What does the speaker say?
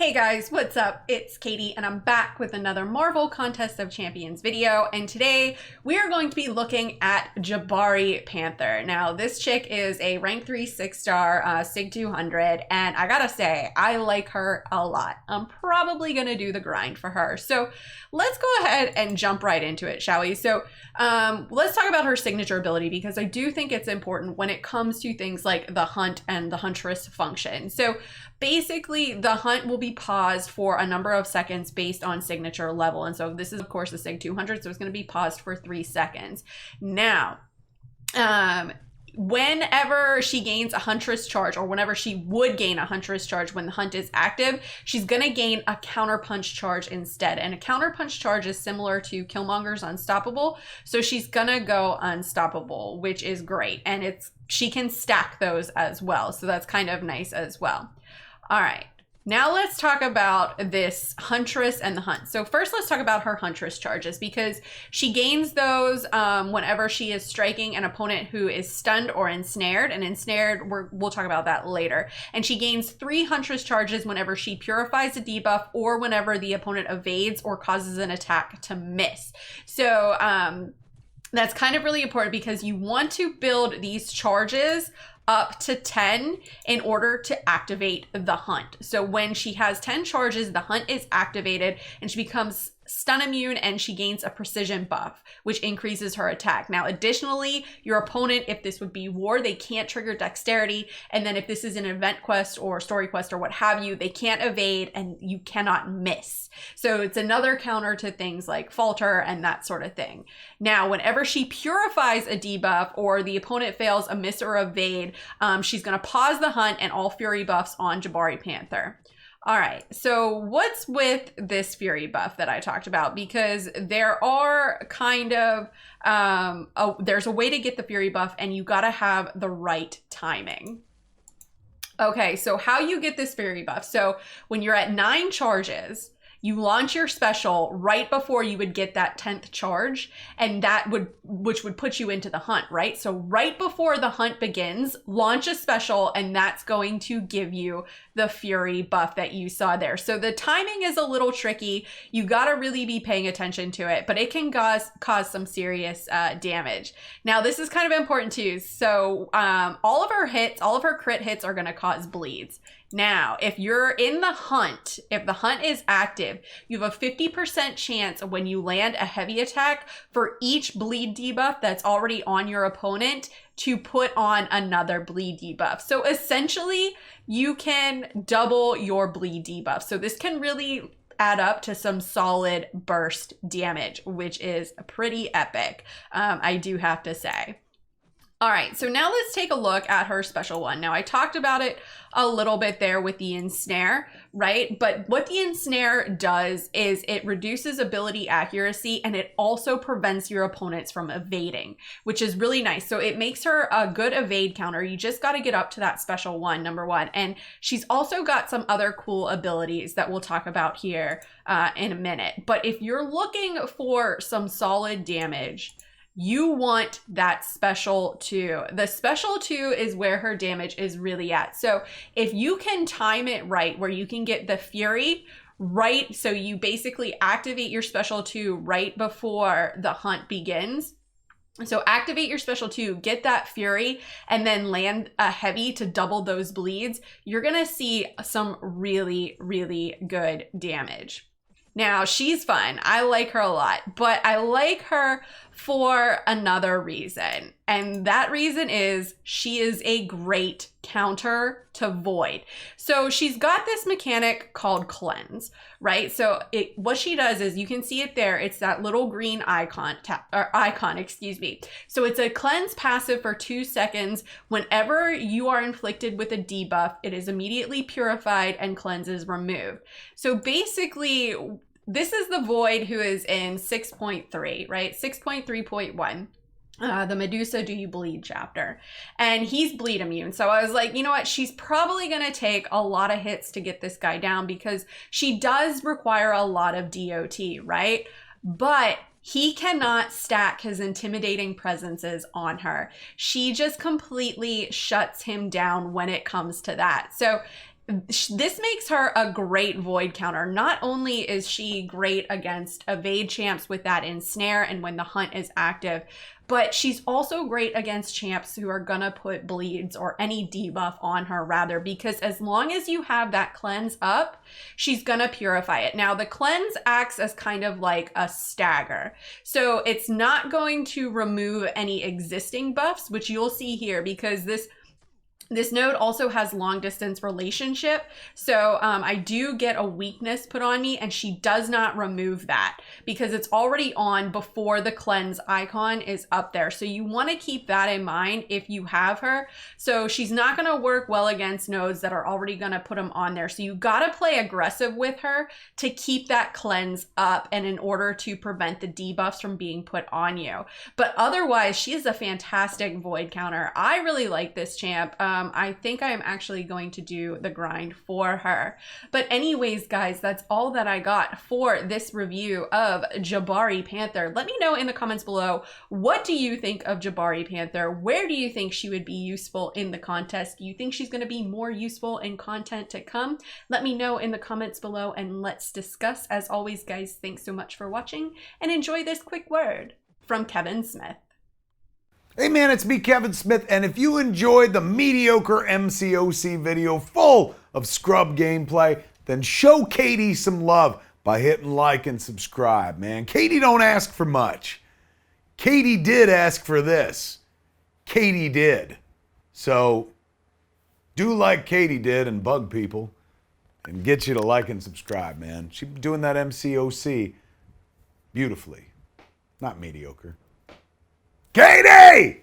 Hey guys, what's up? It's Katie and I'm back with another Marvel Contest of Champions video, and today we are going to be looking at Jabari Panther. Now this chick is a rank 3 6-star Sig 200, and I gotta say I like her a lot. I'm probably gonna do the grind for her. So let's go ahead and jump right into it, shall we? So let's talk about her signature ability, because I do think it's important when it comes to things like the hunt and the Huntress function. So basically the hunt will be paused for a number of seconds based on signature level. And so this is of course a Sig 200, so it's going to be paused for 3 seconds. Now, whenever she gains a Huntress charge, or whenever she would gain a Huntress charge when the hunt is active, she's going to gain a counter punch charge instead. And a counter punch charge is similar to Killmonger's Unstoppable. So she's going to go unstoppable, which is great. And she can stack those as well. So that's kind of nice as well. All right. Now let's talk about this Huntress and the hunt. So first let's talk about her Huntress charges, because she gains those whenever she is striking an opponent who is stunned or ensnared. And ensnared, we'll talk about that later. And she gains 3 Huntress charges whenever she purifies a debuff, or whenever the opponent evades or causes an attack to miss. So that's kind of really important, because you want to build these charges up to 10 in order to activate the hunt. So when she has 10 charges, the hunt is activated and she becomes stun immune, and she gains a precision buff, which increases her attack. Now, additionally, your opponent, if this would be war, they can't trigger dexterity. And then if this is an event quest or story quest or what have you, they can't evade and you cannot miss. So it's another counter to things like falter and that sort of thing. Now, whenever she purifies a debuff or the opponent fails a miss or evade, she's going to pause the hunt and all fury buffs on Jabari Panther. All right, so what's with this fury buff that I talked about? Because there are kind of, there's a way to get the fury buff, and you gotta have the right timing. Okay, so how you get this fury buff. So when you're at 9 charges, you launch your special right before you would get that 10th charge, and which would put you into the hunt, right? So right before the hunt begins, launch a special, and that's going to give you the fury buff that you saw there. So the timing is a little tricky. You gotta really be paying attention to it, but it can cause some serious damage. Now, this is kind of important too. So all of her hits, all of her crit hits are gonna cause bleeds. Now, if you're in the hunt, if the hunt is active, you have a 50% chance when you land a heavy attack for each bleed debuff that's already on your opponent to put on another bleed debuff. So essentially, you can double your bleed debuff. So this can really add up to some solid burst damage, which is pretty epic, I do have to say. All right, so now let's take a look at her special one. Now, I talked about it a little bit there with the ensnare, right? But what the ensnare does is it reduces ability accuracy, and it also prevents your opponents from evading, which is really nice. So it makes her a good evade counter. You just got to get up to that special one, number 1. And she's also got some other cool abilities that we'll talk about here in a minute. But if you're looking for some solid damage, you want that special 2. The special 2 is where her damage is really at. So if you can time it right, where you can get the fury right, so you basically activate your special 2 right before the hunt begins. So activate your special 2, get that fury, and then land a heavy to double those bleeds. You're gonna see some really, really good damage. Now, she's fun. I like her a lot, but I like her for another reason. And that reason is she is a great counter to Void. So she's got this mechanic called Cleanse, right? So what she does is, you can see it there. It's that little green icon, excuse me. So it's a cleanse passive for 2 seconds. Whenever you are inflicted with a debuff, it is immediately purified and cleanse is removed. So basically, this is the Void who is in 6.3, right? 6.3.1. The Medusa Do You Bleed chapter, and he's bleed immune. So I was like, you know what, she's probably gonna take a lot of hits to get this guy down, because she does require a lot of DOT, right? But he cannot stack his intimidating presences on her. She just completely shuts him down when it comes to that. So this makes her a great void counter. Not only is she great against evade champs with that ensnare and when the hunt is active, but she's also great against champs who are gonna put bleeds or any debuff on her rather, because as long as you have that cleanse up, she's gonna purify it. Now the cleanse acts as kind of like a stagger. So it's not going to remove any existing buffs, which you'll see here because this node also has long distance relationship. So I do get a weakness put on me and she does not remove that because it's already on before the cleanse icon is up there. So you want to keep that in mind if you have her. So she's not going to work well against nodes that are already going to put them on there. So you got to play aggressive with her to keep that cleanse up and in order to prevent the debuffs from being put on you. But otherwise, she is a fantastic void counter. I really like this champ. I think I'm actually going to do the grind for her. But anyways, guys, that's all that I got for this review of Jabari Panther. Let me know in the comments below, what do you think of Jabari Panther? Where do you think she would be useful in the contest? Do you think she's going to be more useful in content to come? Let me know in the comments below and let's discuss. As always, guys, thanks so much for watching and enjoy this quick word from Kevin Smith. Hey man, it's me, Kevin Smith, and if you enjoyed the mediocre Mcoc video full of scrub gameplay, then show Katy some love by hitting like and subscribe, man. Katy don't ask for much. Katy did ask for this. Katy did. So, do like Katy did and bug people and get you to like and subscribe, man. She's doing that Mcoc beautifully. Not mediocre. Katy!